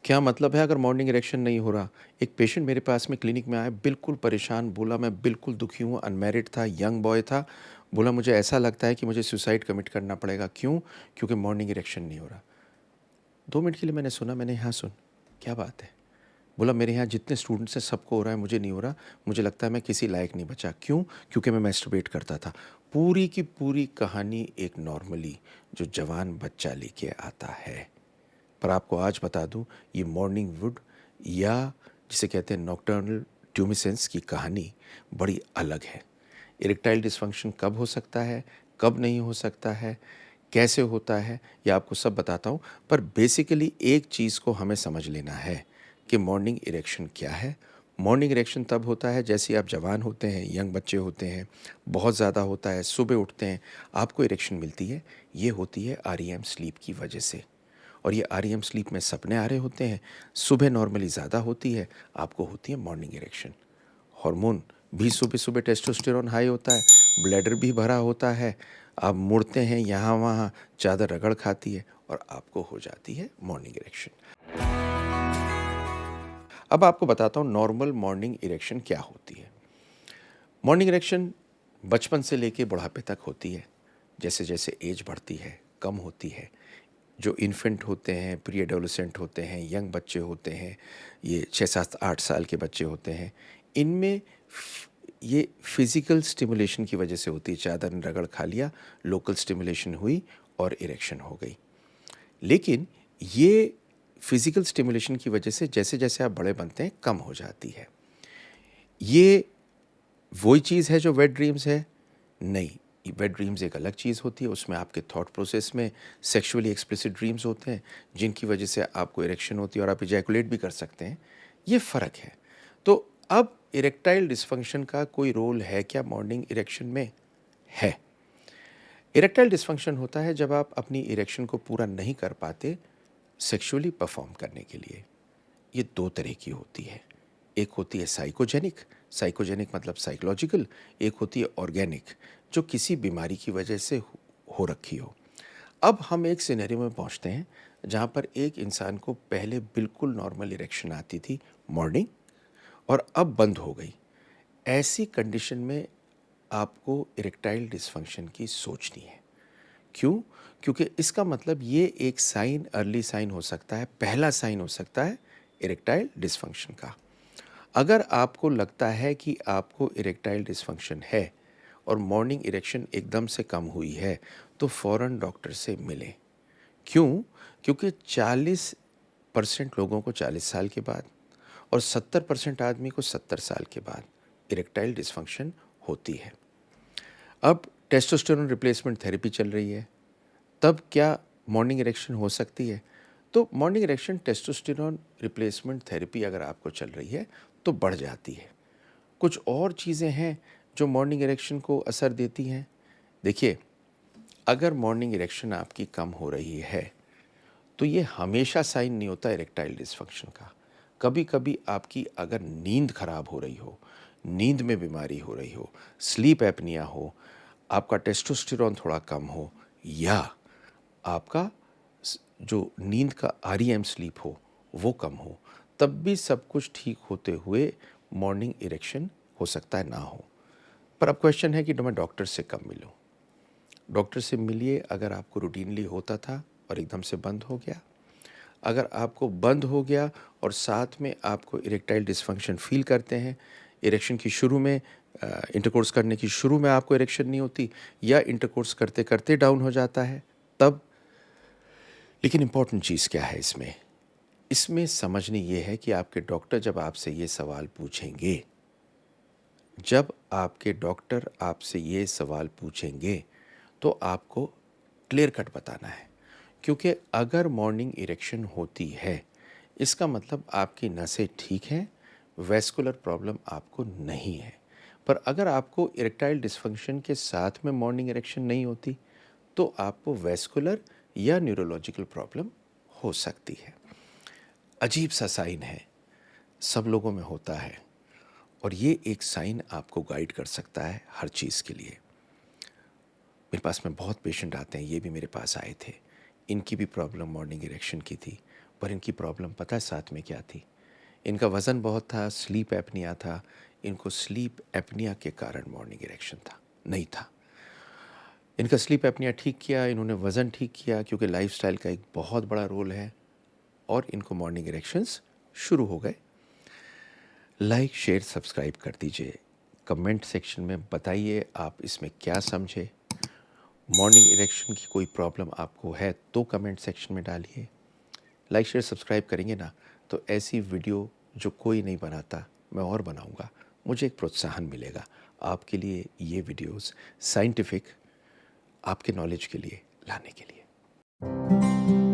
क्या मतलब है अगर मॉर्निंग इरेक्शन नहीं हो रहा? एक पेशेंट मेरे पास में क्लिनिक में आया, बिल्कुल परेशान, बोला मैं बिल्कुल दुखी हूँ, अनमैरिड था, यंग बॉय था। बोला मुझे ऐसा लगता है कि मुझे सुसाइड कमिट करना पड़ेगा। क्यों? क्योंकि मॉर्निंग इरेक्शन नहीं हो रहा। 2 मिनट के लिए मैंने सुना, मैंने यहाँ सुन, क्या बात है? बोला मेरे यहाँ जितने स्टूडेंट्स हैं सबको हो रहा है, मुझे नहीं हो रहा। मुझे लगता है मैं किसी लायक नहीं बचा। क्यों? क्योंकि मैं मैस्टरबेट करता था। पूरी की पूरी कहानी एक नॉर्मली जो जवान बच्चा लेके आता है। पर आपको आज बता दूं, ये मॉर्निंग वुड या जिसे कहते हैं नॉकटर्नल ट्यूमिसेंस की कहानी बड़ी अलग है। इरेक्टाइल डिसफंक्शन कब हो सकता है, कब नहीं हो सकता है, कैसे होता है, ये आपको सब बताता हूँ। पर बेसिकली एक चीज़ को हमें समझ लेना है कि मॉर्निंग इरेक्शन क्या है। मॉर्निंग इरेक्शन तब होता है जैसे आप जवान होते हैं, यंग बच्चे होते हैं, बहुत ज़्यादा होता है, सुबह उठते हैं, आपको इरेक्शन मिलती है। ये होती है आरईएम स्लीप की वजह से। और ये आरईएम स्लीप में सपने आ रहे होते हैं, सुबह नॉर्मली ज़्यादा होती है, आपको होती है मॉर्निंग इरेक्शन। हार्मोन भी सुबह सुबह टेस्टोस्टेरोन हाई होता है, ब्लैडर भी भरा होता है, आप मुड़ते हैं यहाँ वहाँ, चादर रगड़ खाती है और आपको हो जाती है मॉर्निंग इरेक्शन। अब आपको बताता हूँ नॉर्मल मॉर्निंग इरेक्शन क्या होती है। मॉर्निंग इरेक्शन बचपन से लेके बुढ़ापे तक होती है। जैसे जैसे एज बढ़ती है, कम होती है। जो इन्फेंट होते हैं, प्री एडोलेसेंट होते हैं, यंग बच्चे होते हैं, ये 6 7 8 साल के बच्चे होते हैं, इनमें ये फिज़िकल स्टिमुलेशन की वजह से होती है। चादर ने रगड़ खा लिया, लोकल स्टिमुलेशन हुई और इरेक्शन हो गई। लेकिन ये फिज़िकल स्टिमुलेशन की वजह से जैसे जैसे आप बड़े बनते हैं कम हो जाती है। ये वही चीज़ है जो वेट ड्रीम्स है? नहीं, वेट ड्रीम्स एक अलग चीज़ होती है। उसमें आपके थॉट प्रोसेस में सेक्सुअली एक्सप्लिसिट ड्रीम्स होते हैं, जिनकी वजह से आपको इरेक्शन होती है और आप इजैकुलेट भी कर सकते हैं। ये फ़र्क है। तो अब इरेक्टाइल डिस्फंक्शन का कोई रोल है क्या मॉर्निंग इरेक्शन में? है। इरेक्टाइल डिस्फंक्शन होता है जब आप अपनी इरेक्शन को पूरा नहीं कर पाते सेक्सुअली परफॉर्म करने के लिए। ये 2 तरह की होती है। एक होती है साइकोजेनिक, साइकोजेनिक मतलब साइकोलॉजिकल, एक होती है ऑर्गेनिक, जो किसी बीमारी की वजह से हो रखी हो। अब हम एक सिनेरियो में पहुंचते हैं जहां पर एक इंसान को पहले बिल्कुल नॉर्मल इरेक्शन आती थी मॉर्निंग, और अब बंद हो गई। ऐसी कंडीशन में आपको इरेक्टाइल डिसफंक्शन की सोचनी है। क्यों? क्योंकि इसका मतलब ये एक साइन, अर्ली साइन हो सकता है, पहला साइन हो सकता है इरेक्टाइल डिसफंक्शन का। अगर आपको लगता है कि आपको इरेक्टाइल डिसफंक्शन है और मॉर्निंग इरेक्शन एकदम से कम हुई है, तो फ़ौरन डॉक्टर से मिलें। क्यों? क्योंकि 40% लोगों को 40 साल के बाद और 70% आदमी को 70 साल के बाद इरेक्टाइल डिसफंक्शन होती है। अब टेस्टोस्टेरोन रिप्लेसमेंट थेरेपी चल रही है, तब क्या मॉर्निंग इरेक्शन हो सकती है? तो morning erection testosterone replacement therapy अगर आपको चल रही है तो बढ़ जाती है। कुछ और चीज़ें हैं जो मॉर्निंग इरेक्शन को असर देती हैं। देखिए, अगर मॉर्निंग इरेक्शन आपकी कम हो रही है तो ये हमेशा साइन नहीं होता इरेक्टाइल डिसफंक्शन का। कभी कभी आपकी अगर नींद खराब हो रही हो, नींद में बीमारी हो रही हो, स्लीप एपनिया हो, आपका टेस्टोस्टेरोन थोड़ा कम हो, या आपका जो नींद का आरईएम स्लीप हो वो कम हो, तब भी सब कुछ ठीक होते हुए मॉर्निंग इरेक्शन हो सकता है ना हो। पर अब क्वेश्चन है कि मैं डॉक्टर से कब मिलूं? डॉक्टर से मिलिए अगर आपको रूटीनली होता था और एकदम से बंद हो गया। अगर आपको बंद हो गया और साथ में आपको इरेक्टाइल डिसफंक्शन फील करते हैं, इरेक्शन की शुरू में इंटरकोर्स करने की शुरू में आपको इरेक्शन नहीं होती, या इंटरकोर्स करते करते डाउन हो जाता है, तब। लेकिन इम्पॉर्टेंट चीज़ क्या है इसमें? इसमें समझनी ये है कि आपके डॉक्टर जब आपसे ये सवाल पूछेंगे, जब आपके डॉक्टर आपसे ये सवाल पूछेंगे तो आपको क्लियर कट बताना है। क्योंकि अगर मॉर्निंग इरेक्शन होती है, इसका मतलब आपकी नसें ठीक हैं, वैस्कुलर प्रॉब्लम आपको नहीं है। पर अगर आपको इरेक्टाइल डिसफंक्शन के साथ में मॉर्निंग इरेक्शन नहीं होती, तो आपको वैस्कुलर या न्यूरोलॉजिकल प्रॉब्लम हो सकती है। अजीब सा साइन है, सब लोगों में होता है, और ये एक साइन आपको गाइड कर सकता है हर चीज़ के लिए। मेरे पास में बहुत पेशेंट आते हैं, ये भी मेरे पास आए थे, इनकी भी प्रॉब्लम मॉर्निंग इरेक्शन की थी। पर इनकी प्रॉब्लम पता है साथ में क्या थी? इनका वज़न बहुत था, स्लीप एपनिया था। इनको स्लीप एपनिया के कारण मॉर्निंग इरेक्शन था, नहीं था। इनका स्लीप एपनिया ठीक किया, इन्होंने वज़न ठीक किया क्योंकि लाइफ़स्टाइल का एक बहुत बड़ा रोल है और इनको मॉर्निंग इरेक्शंस शुरू हो गए। लाइक, शेयर, सब्सक्राइब कर दीजिए। कमेंट सेक्शन में बताइए आप इसमें क्या समझे। मॉर्निंग इरेक्शन की कोई प्रॉब्लम आपको है तो कमेंट सेक्शन में डालिए। लाइक, शेयर, सब्सक्राइब करेंगे ना तो ऐसी वीडियो जो कोई नहीं बनाता मैं और बनाऊंगा। मुझे एक प्रोत्साहन मिलेगा आपके लिए ये वीडियोस साइंटिफिक आपके नॉलेज के लिए लाने के लिए।